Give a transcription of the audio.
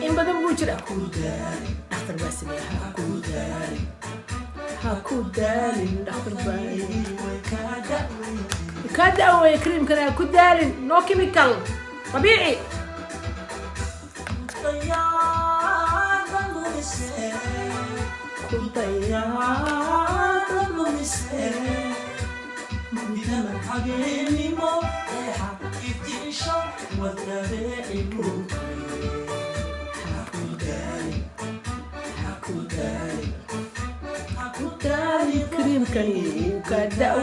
in badan buu jira dhakhtar baa sameeyaa ha ku daalin dhakhtar baa ka daaway creamkana ha ku daalin no chemical طبيعي كنت يا حبيبي مو حبيبتي شو وتابعي حكو داري كريم كريم كداو